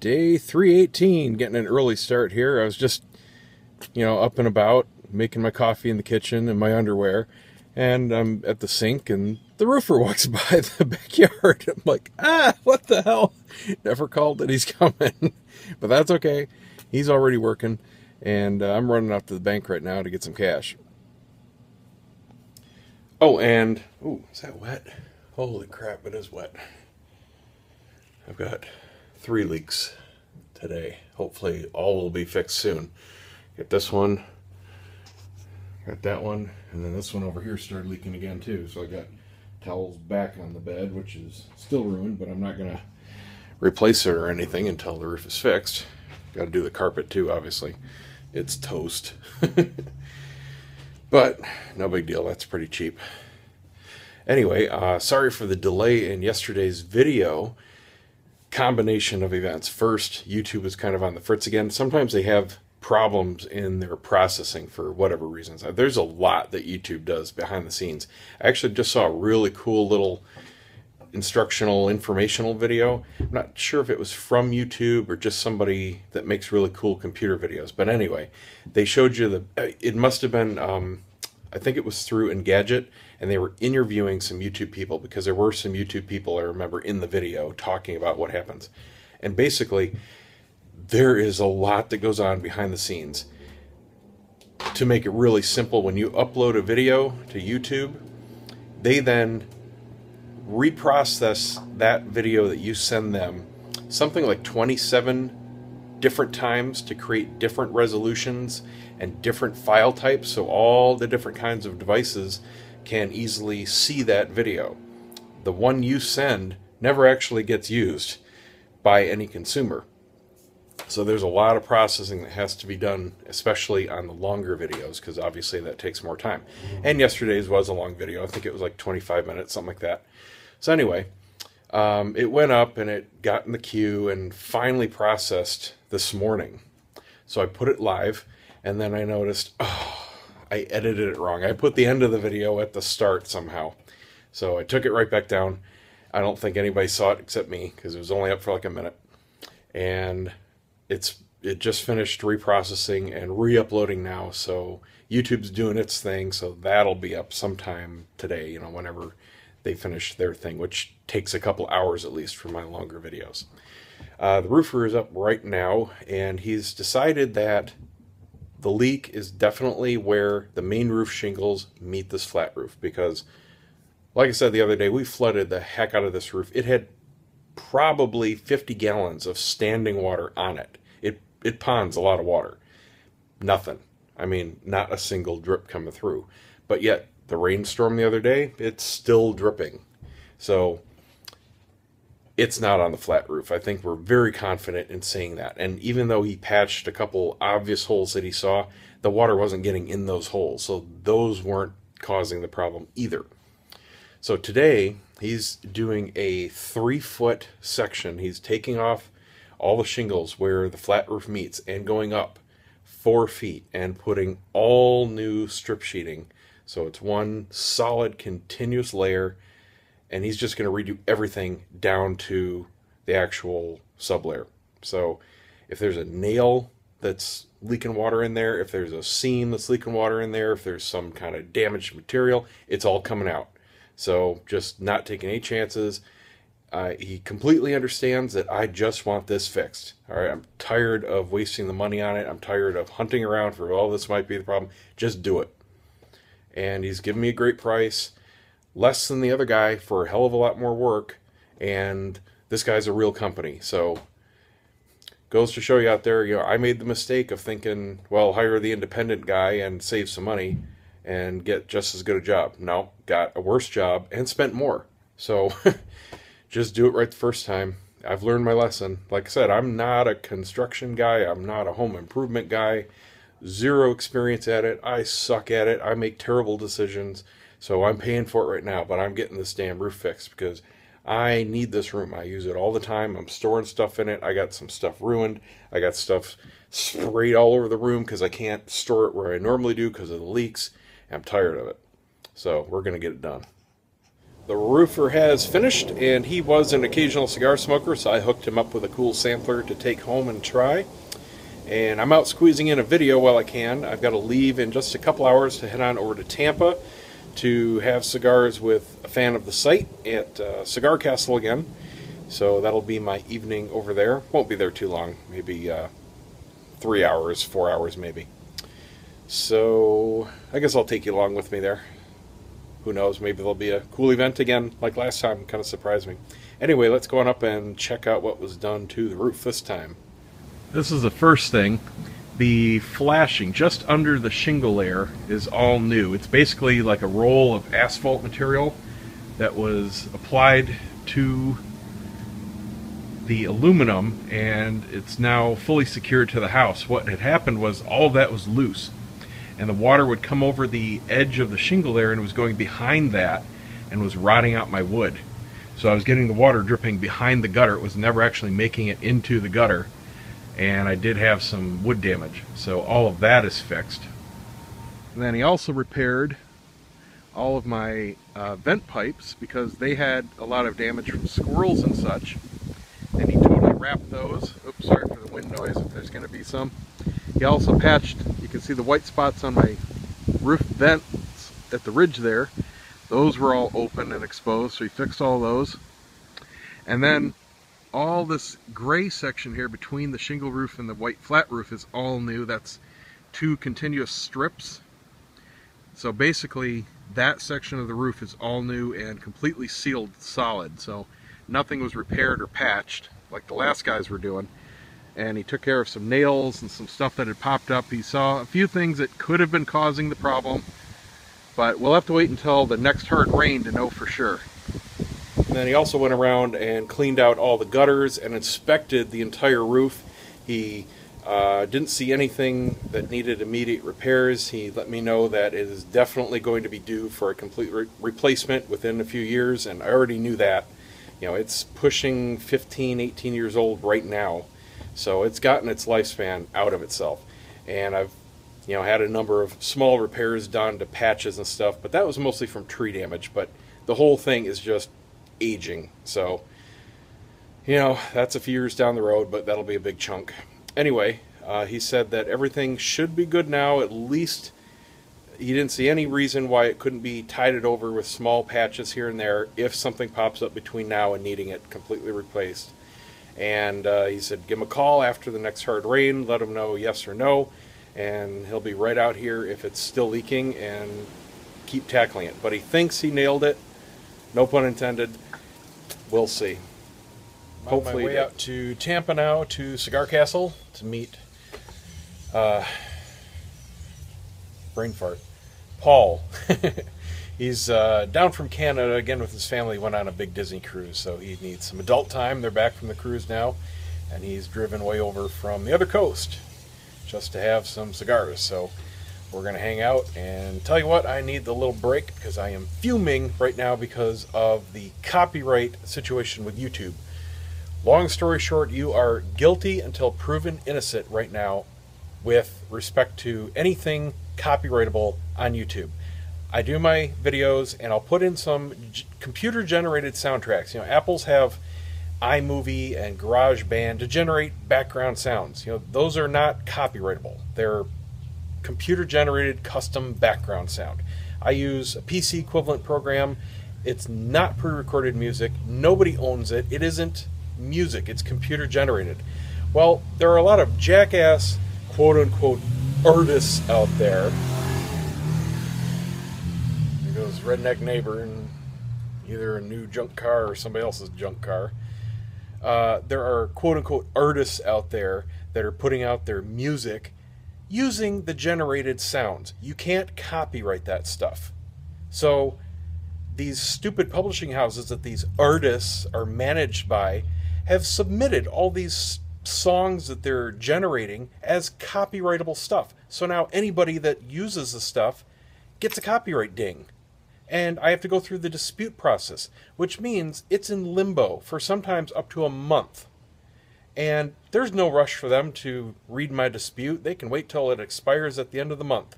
Day 318, getting an early start here. I was just, up and about, making my coffee in the kitchen in my underwear, and I'm at the sink, and the roofer walks by the backyard. I'm like, what the hell? Never called that he's coming, but that's okay. He's already working, and I'm running off to the bank right now to get some cash. Oh, and, is that wet? Holy crap, it is wet. I've got 3 leaks today. Hopefully all will be fixed soon. Got this one, got that one, and then this one over here started leaking again too. So I got towels back on the bed, which is still ruined, but I'm not gonna replace it or anything until the roof is fixed. Got to do the carpet too, obviously. It's toast. But no big deal, that's pretty cheap. Anyway, sorry for the delay in yesterday's video. Combination of events. First, YouTube is kind of on the fritz again. Sometimes they have problems in their processing for whatever reasons. There's a lot that YouTube does behind the scenes. I actually just saw a really cool little instructional, informational video. I'm not sure if it was from YouTube or just somebody that makes really cool computer videos. But anyway, they showed you it must have been, I think it was through Engadget, and they were interviewing some YouTube people, because there were some YouTube people, I remember, in the video talking about what happens. And basically, there is a lot that goes on behind the scenes. To make it really simple, when you upload a video to YouTube, they then reprocess that video that you send them something like 27 different times to create different resolutions and different file types, so all the different kinds of devices can easily see that video. The one you send never actually gets used by any consumer. So there's a lot of processing that has to be done, especially on the longer videos, because obviously that takes more time. And yesterday's was a long video. I think it was like 25 minutes, something like that. So anyway, it went up and it got in the queue and finally processed this morning. So I put it live, and then I noticed, I edited it wrong. I put the end of the video at the start somehow. So I took it right back down. I don't think anybody saw it except me, because it was only up for like a minute. And it just finished reprocessing and re-uploading now. So YouTube's doing its thing, so that'll be up sometime today, whenever they finish their thing, which takes a couple hours at least for my longer videos. The roofer is up right now, and he's decided that the leak is definitely where the main roof shingles meet this flat roof, because, like I said the other day, we flooded the heck out of this roof. It had probably 50 gallons of standing water on it. It ponds a lot of water. Nothing. I mean, not a single drip coming through. But yet, the rainstorm the other day, it's still dripping. So it's not on the flat roof. I think we're very confident in saying that. And even though he patched a couple obvious holes that he saw, the water wasn't getting in those holes. So those weren't causing the problem either. So today, he's doing a 3-foot section. He's taking off all the shingles where the flat roof meets and going up 4 feet and putting all new strip sheeting. So it's one solid continuous layer, and he's just going to redo everything down to the actual sublayer. So if there's a nail that's leaking water in there, if there's a seam that's leaking water in there, if there's some kind of damaged material, it's all coming out. So just not taking any chances. He completely understands that I just want this fixed. All right, I'm tired of wasting the money on it. I'm tired of hunting around for, this might be the problem. Just do it. And he's giving me a great price, less than the other guy for a hell of a lot more work, and this guy's a real company. So goes to show you out there, I made the mistake of thinking, well, hire the independent guy and save some money and get just as good a job. No, got a worse job and spent more. So just do it right the first time. I've learned my lesson. Like I said, I'm not a construction guy. I'm not a home improvement guy. Zero experience at it. I suck at it. I make terrible decisions. So I'm paying for it right now, but I'm getting this damn roof fixed because I need this room. I use it all the time. I'm storing stuff in it. I got some stuff ruined. I got stuff sprayed all over the room because I can't store it where I normally do because of the leaks. I'm tired of it. So we're going to get it done. the roofer has finished, and he was an occasional cigar smoker, so I hooked him up with a cool sampler to take home and try. And I'm out squeezing in a video while I can. I've got to leave in just a couple hours to head on over to Tampa to have cigars with a fan of the site at Cigar Castle again. So that'll be my evening over there. Won't be there too long, maybe 3 hours, 4 hours maybe. So I guess I'll take you along with me there. Who knows, maybe there'll be a cool event again like last time. Kind of surprised me. Anyway, let's go on up and check out what was done to the roof this time. This is the first thing. The flashing just under the shingle layer is all new. It's basically like a roll of asphalt material that was applied to the aluminum, and it's now fully secured to the house. What had happened was all of that was loose, and the water would come over the edge of the shingle layer and was going behind that and was rotting out my wood. So I was getting the water dripping behind the gutter. It was never actually making it into the gutter. And I did have some wood damage, so all of that is fixed. And then he also repaired all of my vent pipes because they had a lot of damage from squirrels and such. And he totally wrapped those. Oops, sorry for the wind noise if there's going to be some. He also patched, you can see the white spots on my roof vents at the ridge there. Those were all open and exposed, so he fixed all those. And then all this gray section here between the shingle roof and the white flat roof is all new. That's 2 continuous strips. So basically that section of the roof is all new and completely sealed solid. So nothing was repaired or patched like the last guys were doing. And he took care of some nails and some stuff that had popped up. He saw a few things that could have been causing the problem, but we'll have to wait until the next hard rain to know for sure. And then he also went around and cleaned out all the gutters and inspected the entire roof. He didn't see anything that needed immediate repairs. He let me know that it is definitely going to be due for a complete replacement within a few years, and I already knew that. You know, it's pushing 15, 18 years old right now, so it's gotten its lifespan out of itself. And I've had a number of small repairs done to patches and stuff, but that was mostly from tree damage. But the whole thing is just aging, so that's a few years down the road, but that'll be a big chunk. Anyway, he said that everything should be good now. At least he didn't see any reason why it couldn't be tided over with small patches here and there if something pops up between now and needing it completely replaced. And he said give him a call after the next hard rain, let him know yes or no, and he'll be right out here if it's still leaking and keep tackling it. But he thinks he nailed it. No pun intended. We'll see. Hopefully. On my way out to Tampa now to Cigar Castle to meet brain fart. Paul. He's down from Canada again with his family. Went on a big Disney cruise, so he needs some adult time. They're back from the cruise now, and he's driven way over from the other coast just to have some cigars. So we're going to hang out, and tell you what, I need the little break because I am fuming right now because of the copyright situation with YouTube. Long story short, you are guilty until proven innocent right now with respect to anything copyrightable on YouTube. I do my videos, and I'll put in some computer-generated soundtracks. Apples have iMovie and GarageBand to generate background sounds. Those are not copyrightable. They're computer-generated custom background sound. I use a PC equivalent program. It's not pre-recorded music. Nobody owns it. It isn't music. It's computer-generated. Well, there are a lot of jackass, quote-unquote, artists out there. There goes redneck neighbor in either a new junk car or somebody else's junk car. There are quote-unquote artists out there that are putting out their music using the generated sounds. You can't copyright that stuff. So these stupid publishing houses that these artists are managed by have submitted all these songs that they're generating as copyrightable stuff. So now anybody that uses the stuff gets a copyright ding. And I have to go through the dispute process, which means it's in limbo for sometimes up to a month. And there's no rush for them to read my dispute. They can wait till it expires at the end of the month.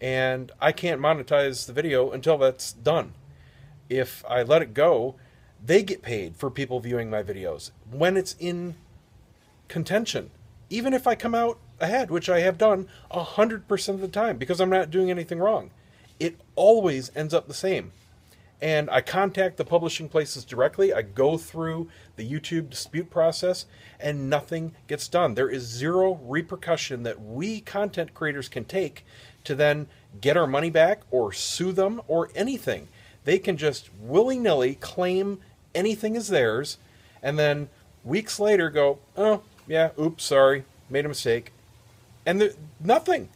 And I can't monetize the video until that's done. if I let it go, they get paid for people viewing my videos when it's in contention. Even if I come out ahead, which I have done 100% of the time because I'm not doing anything wrong, it always ends up the same. And I contact the publishing places directly. I go through the YouTube dispute process and nothing gets done. There is zero repercussion that we content creators can take to then get our money back or sue them or anything. They can just willy-nilly claim anything is theirs and then weeks later go, oh, yeah, oops, sorry, made a mistake. And nothing.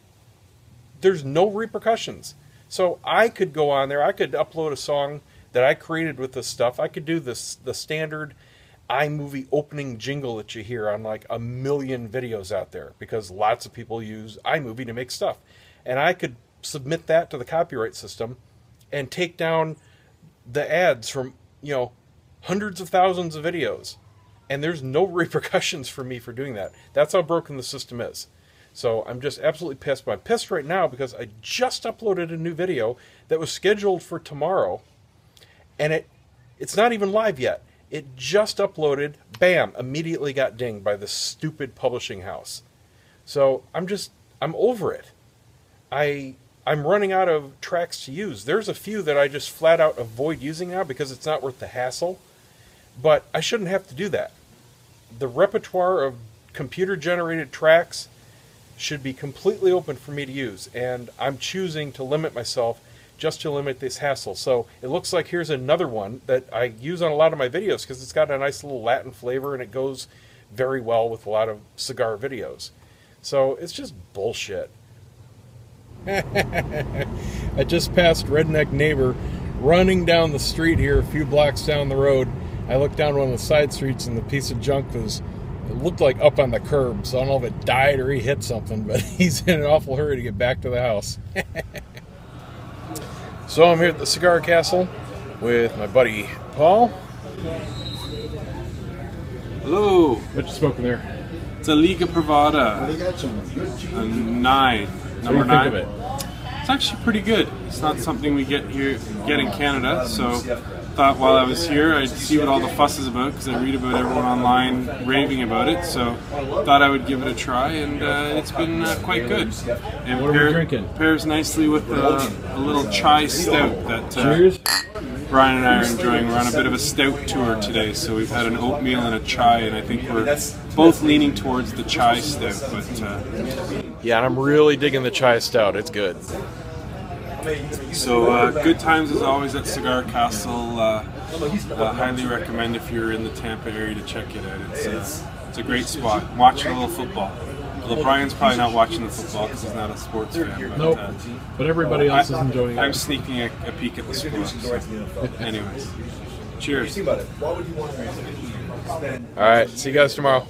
There's no repercussions. So I could go on there, I could upload a song that I created with this stuff. I could do the standard iMovie opening jingle that you hear on like a million videos out there because lots of people use iMovie to make stuff. And I could submit that to the copyright system and take down the ads from, hundreds of thousands of videos. And there's no repercussions for me for doing that. That's how broken the system is. So I'm just absolutely pissed. But I'm pissed right now because I just uploaded a new video that was scheduled for tomorrow. And it's not even live yet. It just uploaded, bam, immediately got dinged by this stupid publishing house. So I'm over it. I'm running out of tracks to use. There's a few that I just flat out avoid using now because it's not worth the hassle. But I shouldn't have to do that. The repertoire of computer-generated tracks should be completely open for me to use, and I'm choosing to limit myself just to limit this hassle. So it looks like here's another one that I use on a lot of my videos because it's got a nice little Latin flavor and it goes very well with a lot of cigar videos. So it's just bullshit. I just passed Redneck Neighbor running down the street here a few blocks down the road. I looked down one of the side streets and the piece of junk it looked like up on the curb, so I don't know if it died or he hit something, but he's in an awful hurry to get back to the house. So I'm here at the Cigar Castle with my buddy Paul. Hello. What you smoking there? It's a Liga Privada, a 9, number 9. What do you think of it? It's actually pretty good. It's not something we get in Canada, so thought while I was here I'd see what all the fuss is about because I read about everyone online raving about it, so thought I would give it a try, and it's been quite good. And what are we drinking? Pairs nicely with a little chai stout that Cheers. Brian and I are enjoying. We're on a bit of a stout tour today, so we've had an oatmeal and a chai, and I think we're both leaning towards the chai stout. But yeah, and I'm really digging the chai stout. It's good. So good times as always at Cigar Castle. Highly recommend if you're in the Tampa area to check it out. It's a great spot. Watching a little football. Although Brian's probably not watching the football because he's not a sports fan. But, nope. But everybody else is enjoying it. I'm sneaking a peek at the score. So. Anyways, cheers. All right, see you guys tomorrow.